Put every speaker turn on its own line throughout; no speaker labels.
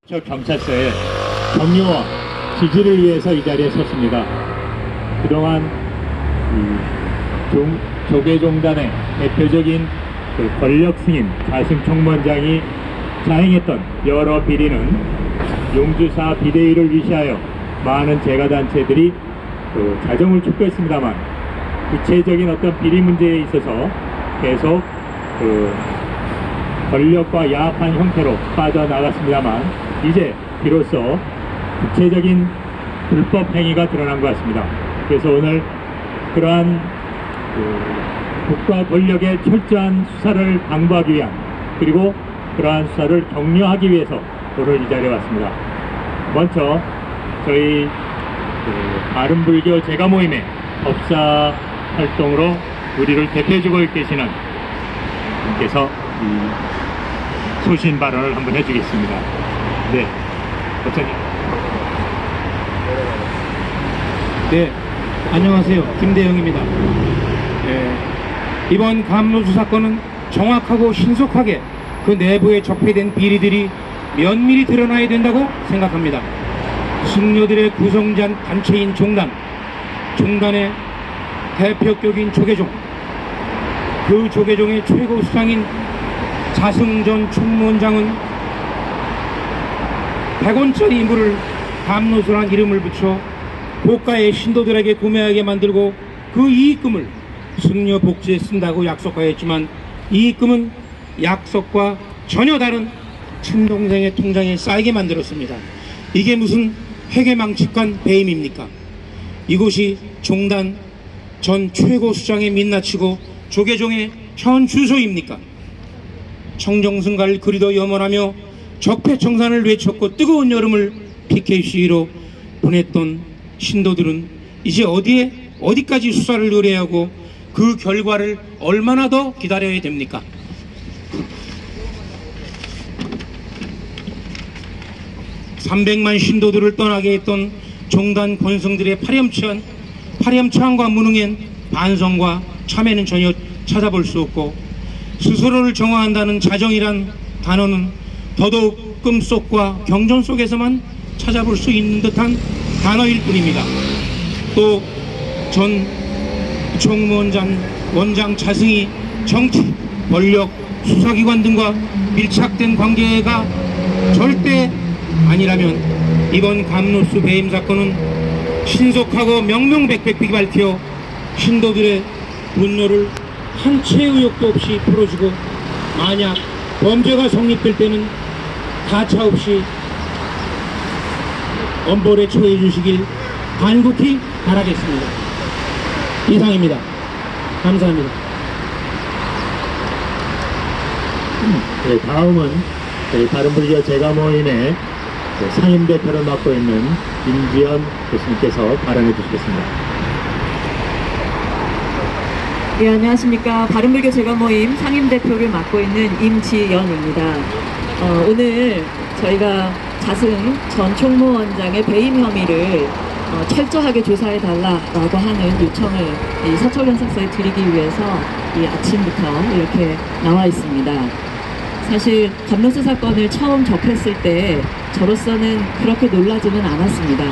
경찰서의 격려와 지지를 위해서 이 자리에 섰습니다. 그동안 조계종단의 대표적인 권력 승인 자승 총무원장이 자행했던 여러 비리는 용주사 비대위를 위시하여 많은 재가단체들이 자정을 촉구했습니다만 구체적인 어떤 비리 문제에 있어서 계속 권력과 야합한 형태로 빠져나갔습니다만 이제 비로소 구체적인 불법 행위가 드러난 것 같습니다. 그래서 오늘 그러한 국가 권력의 철저한 수사를 당부하기 위한, 그리고 그러한 수사를 격려하기 위해서 오늘 이 자리에 왔습니다. 먼저 저희 바른불교 제가모임의 법사 활동으로 우리를 대표해주고 계시는 분께서 소신 발언을 한번 해주겠습니다. 네, 법사님.
네, 안녕하세요. 김대영입니다. 이번 감로수 사건은 정확하고 신속하게 그 내부에 적폐된 비리들이 면밀히 드러나야 된다고 생각합니다. 승려들의 구성자 단체인 종단의 대표격인 조계종, 그 조계종의 최고 수장인 자승 전 총무원장은 100원짜리 인물을 감로수란 이름을 붙여 고가의 신도들에게 구매하게 만들고 그 이익금을 승려 복지에 쓴다고 약속하였지만 이익금은 약속과 전혀 다른 친동생의 통장에 쌓이게 만들었습니다. 이게 무슨 회계망측한 배임입니까? 이곳이 종단 전 최고 수장의 민낯이고 조계종의 현 주소입니까? 청정승가를 그리도 염원하며 적폐청산을 외쳤고 뜨거운 여름을 PK 시위로 보냈던 신도들은 이제 어디까지 수사를 의뢰하고 그 결과를 얼마나 더 기다려야 됩니까? (300만) 신도들을 떠나게 했던 종단 권성들의 파렴치한과 무능한 반성과 참회는 전혀 찾아볼 수 없고, 스스로를 정화한다는 자정이란 단어는 더더욱 꿈속과 경전 속에서만 찾아볼 수 있는 듯한 단어일 뿐입니다. 또 전 총무원장 자승이 정치, 권력, 수사기관 등과 밀착된 관계가 절대 아니라면 이번 감로수 배임 사건은 신속하고 명명백백히 밝혀 신도들의 분노를 한 채의 의혹도 없이 풀어주고, 만약 범죄가 성립될 때는 가차없이 엄벌에 처해 주시길 간곡히 바라겠습니다. 이상입니다. 감사합니다.
네, 다음은 저희 바른불교 제가모임의 상임대표를 맡고 있는 임지연 교수님께서 발언해 주시겠습니다.
네, 안녕하십니까. 바른불교 제가모임 상임대표를 맡고 있는 임지연입니다. 오늘 저희가 자승 전 총무원장의 배임 혐의를 철저하게 조사해달라고 하는 요청을 이 서초경찰서에 드리기 위해서 이 아침부터 이렇게 나와 있습니다. 사실 감로수 사건을 처음 접했을 때 저로서는 그렇게 놀라지는 않았습니다.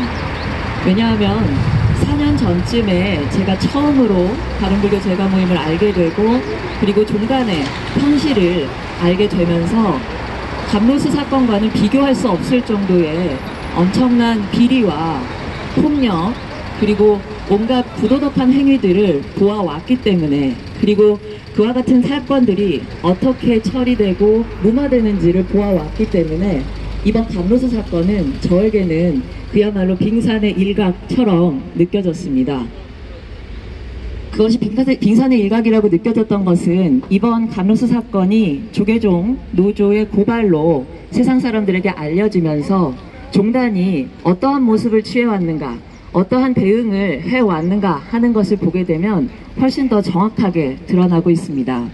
왜냐하면 4년 전쯤에 제가 처음으로 바른불교 제가모임을 알게 되고, 그리고 종단의 현실을 알게 되면서 감로수 사건과는 비교할 수 없을 정도의 엄청난 비리와 폭력, 그리고 온갖 부도덕한 행위들을 보아왔기 때문에, 그리고 그와 같은 사건들이 어떻게 처리되고 무마되는지를 보아왔기 때문에 이번 감로수 사건은 저에게는 그야말로 빙산의 일각처럼 느껴졌습니다. 그것이 빙산의 일각이라고 느껴졌던 것은 이번 감로수 사건이 조계종 노조의 고발로 세상 사람들에게 알려지면서 종단이 어떠한 모습을 취해왔는가, 어떠한 대응을 해왔는가 하는 것을 보게 되면 훨씬 더 정확하게 드러나고 있습니다.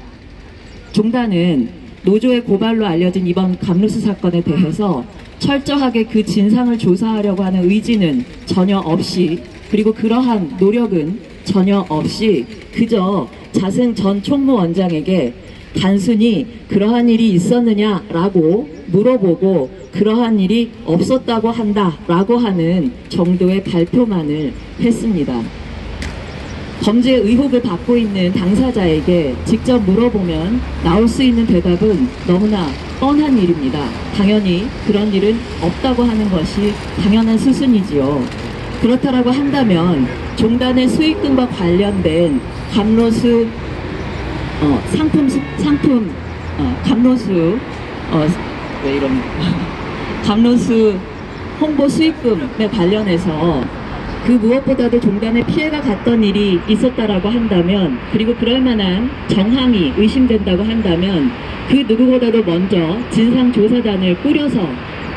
종단은 노조의 고발로 알려진 이번 감로수 사건에 대해서 철저하게 그 진상을 조사하려고 하는 의지는 전혀 없이, 그리고 그러한 노력은 전혀 없이 그저 자승 전 총무원장에게 단순히 그러한 일이 있었느냐라고 물어보고 그러한 일이 없었다고 한다라고 하는 정도의 발표만을 했습니다. 범죄 의혹을 받고 있는 당사자에게 직접 물어보면 나올 수 있는 대답은 너무나 뻔한 일입니다. 당연히 그런 일은 없다고 하는 것이 당연한 수순이지요. 그렇다라고 한다면 종단의 수익금과 관련된 감로수 감로수 홍보 수익금에 관련해서 그 무엇보다도 종단에 피해가 갔던 일이 있었다라고 한다면, 그리고 그럴 만한 정황이 의심된다고 한다면 그 누구보다도 먼저 진상조사단을 꾸려서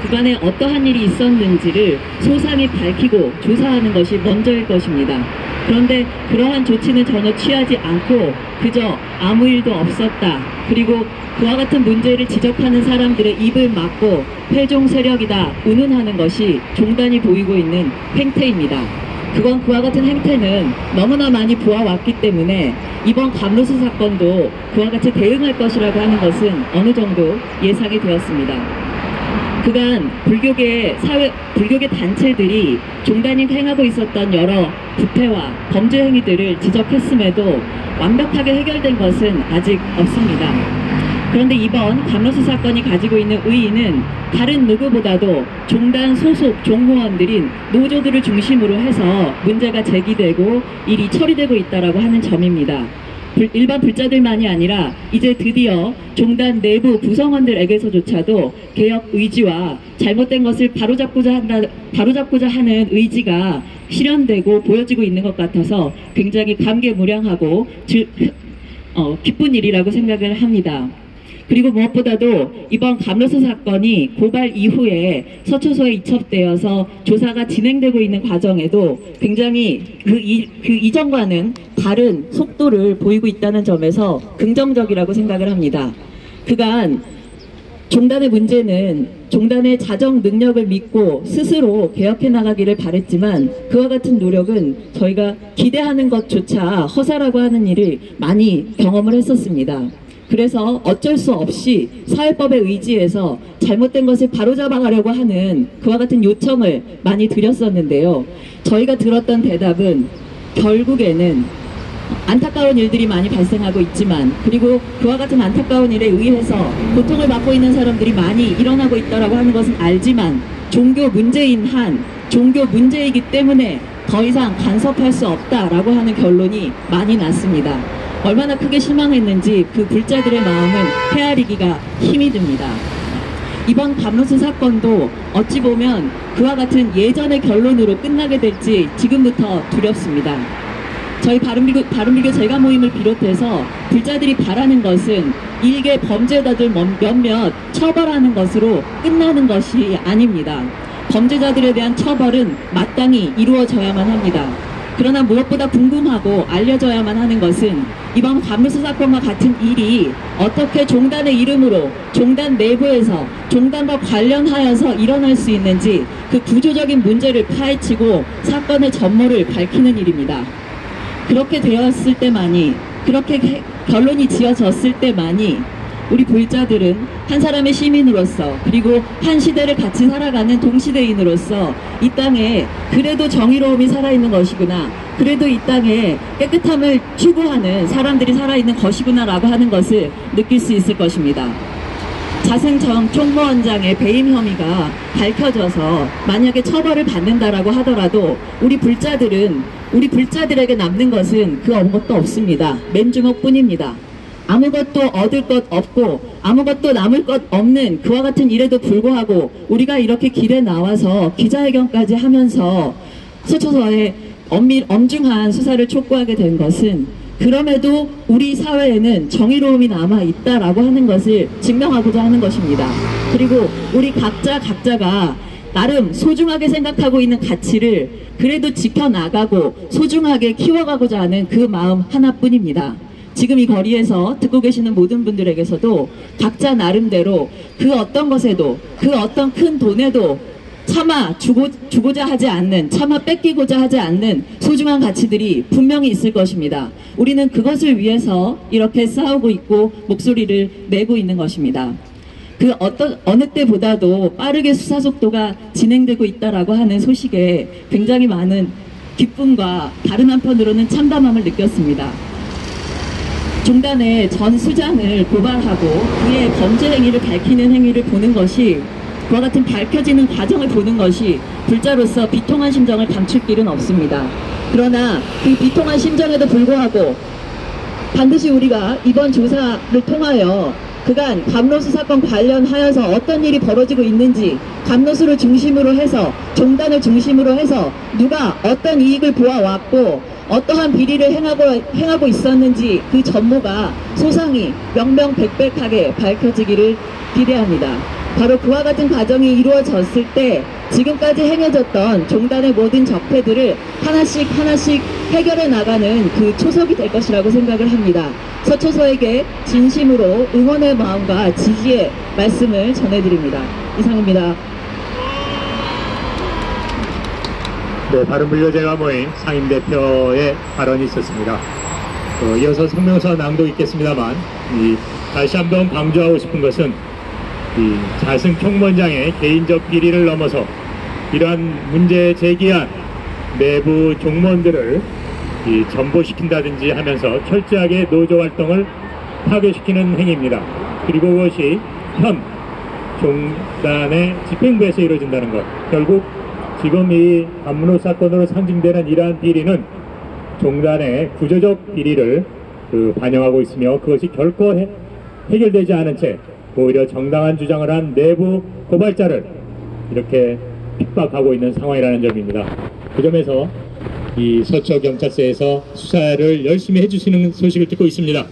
그간에 어떠한 일이 있었는지를 소상히 밝히고 조사하는 것이 먼저일 것입니다. 그런데 그러한 조치는 전혀 취하지 않고 그저 아무 일도 없었다, 그리고 그와 같은 문제를 지적하는 사람들의 입을 막고 회종 세력이다 운운하는 것이 종단이 보이고 있는 행태입니다. 그건 그와 같은 행태는 너무나 많이 보아왔기 때문에 이번 감로수 사건도 그와 같이 대응할 것이라고 하는 것은 어느 정도 예상이 되었습니다. 그간 불교계 단체들이 종단이 행하고 있었던 여러 부패와 범죄 행위들을 지적했음에도 완벽하게 해결된 것은 아직 없습니다. 그런데 이번 감로수 사건이 가지고 있는 의의는 다른 누구보다도 종단 소속 종무원들인 노조들을 중심으로 해서 문제가 제기되고 일이 처리되고 있다고 하는 점입니다. 일반 불자들만이 아니라 이제 드디어 종단 내부 구성원들에게서조차도 개혁 의지와 잘못된 것을 바로잡고자 하는 의지가 실현되고 보여지고 있는 것 같아서 굉장히 감개무량하고 기쁜 일이라고 생각을 합니다. 그리고 무엇보다도 이번 감로수 사건이 고발 이후에 서초소에 이첩되어서 조사가 진행되고 있는 과정에도 굉장히 그 이전과는 다른 속도를 보이고 있다는 점에서 긍정적이라고 생각을 합니다. 그간 종단의 문제는 종단의 자정 능력을 믿고 스스로 개혁해 나가기를 바랬지만 그와 같은 노력은 저희가 기대하는 것조차 허사라고 하는 일을 많이 경험을 했었습니다. 그래서 어쩔 수 없이 사회법에 의지해서 잘못된 것을 바로잡아가려고 하는 그와 같은 요청을 많이 드렸었는데요. 저희가 들었던 대답은 결국에는 안타까운 일들이 많이 발생하고 있지만, 그리고 그와 같은 안타까운 일에 의해서 고통을 받고 있는 사람들이 많이 일어나고 있다고 하는 것은 알지만 종교 문제인 한 종교 문제이기 때문에 더 이상 간섭할 수 없다라고 하는 결론이 많이 났습니다. 얼마나 크게 실망했는지 그 불자들의 마음은 헤아리기가 힘이 듭니다. 이번 감로수 사건도 어찌 보면 그와 같은 예전의 결론으로 끝나게 될지 지금부터 두렵습니다. 저희 바른불교 제가 모임을 비롯해서 불자들이 바라는 것은 일개 범죄자들 몇몇 처벌하는 것으로 끝나는 것이 아닙니다. 범죄자들에 대한 처벌은 마땅히 이루어져야만 합니다. 그러나 무엇보다 궁금하고 알려져야만 하는 것은 이번 감로수 사건과 같은 일이 어떻게 종단의 이름으로 종단 내부에서 종단과 관련하여서 일어날 수 있는지 그 구조적인 문제를 파헤치고 사건의 전모를 밝히는 일입니다. 그렇게 되었을 때만이, 그렇게 결론이 지어졌을 때만이 우리 불자들은 한 사람의 시민으로서, 그리고 한 시대를 같이 살아가는 동시대인으로서 이 땅에 그래도 정의로움이 살아있는 것이구나, 그래도 이 땅에 깨끗함을 추구하는 사람들이 살아있는 것이구나 라고 하는 것을 느낄 수 있을 것입니다. 자승 전 총무원장의 배임 혐의가 밝혀져서 만약에 처벌을 받는다라고 하더라도 우리 불자들에게 남는 것은 그 아무것도 없습니다. 맨주먹뿐입니다. 아무것도 얻을 것 없고 아무것도 남을 것 없는 그와 같은 일에도 불구하고 우리가 이렇게 길에 나와서 기자회견까지 하면서 서초서에 엄중한 수사를 촉구하게 된 것은 그럼에도 우리 사회에는 정의로움이 남아있다라고 하는 것을 증명하고자 하는 것입니다. 그리고 우리 각자가 나름 소중하게 생각하고 있는 가치를 그래도 지켜나가고 소중하게 키워가고자 하는 그 마음 하나뿐입니다. 지금 이 거리에서 듣고 계시는 모든 분들에게서도 각자 나름대로 그 어떤 것에도, 그 어떤 큰 돈에도 차마 주고자 하지 않는, 차마 뺏기고자 하지 않는 소중한 가치들이 분명히 있을 것입니다. 우리는 그것을 위해서 이렇게 싸우고 있고 목소리를 내고 있는 것입니다. 어느 때보다도 빠르게 수사 속도가 진행되고 있다라고 하는 소식에 굉장히 많은 기쁨과 다른 한편으로는 참담함을 느꼈습니다. 종단의 전 수장을 고발하고 그의 범죄 행위를 밝히는 행위를 보는 것이, 그와 같은 밝혀지는 과정을 보는 것이 불자로서 비통한 심정을 감출 길은 없습니다. 그러나 그 비통한 심정에도 불구하고 반드시 우리가 이번 조사를 통하여 그간 감로수 사건 관련하여서 어떤 일이 벌어지고 있는지, 감로수를 중심으로 해서, 종단을 중심으로 해서 누가 어떤 이익을 보아왔고 어떠한 비리를 행하고 있었는지 그 전모가 소상히 명명백백하게 밝혀지기를 기대합니다. 바로 그와 같은 과정이 이루어졌을 때 지금까지 행해졌던 종단의 모든 적폐들을 하나씩 해결해 나가는 그 초석이 될 것이라고 생각을 합니다. 서초서에게 진심으로 응원의 마음과 지지의 말씀을 전해드립니다. 이상입니다.
네, 바른불교제가 모임 상임대표의 발언이 있었습니다. 이어서 성명서 낭독 있겠습니다만, 다시 한번 강조하고 싶은 것은 자승 총무원장의 개인적 비리를 넘어서 이러한 문제 제기한 내부 종무원들을 전보시킨다든지 하면서 철저하게 노조 활동을 파괴시키는 행위입니다. 그리고 그것이 현 종단의 집행부에서 이루어진다는 것, 결국 지금 이 감문호 사건으로 상징되는 이러한 비리는 종단의 구조적 비리를 반영하고 있으며, 그것이 결코 해결되지 않은 채 오히려 정당한 주장을 한 내부 고발자를 이렇게 핍박하고 있는 상황이라는 점입니다. 그 점에서 이 서초경찰서에서 수사를 열심히 해주시는 소식을 듣고 있습니다.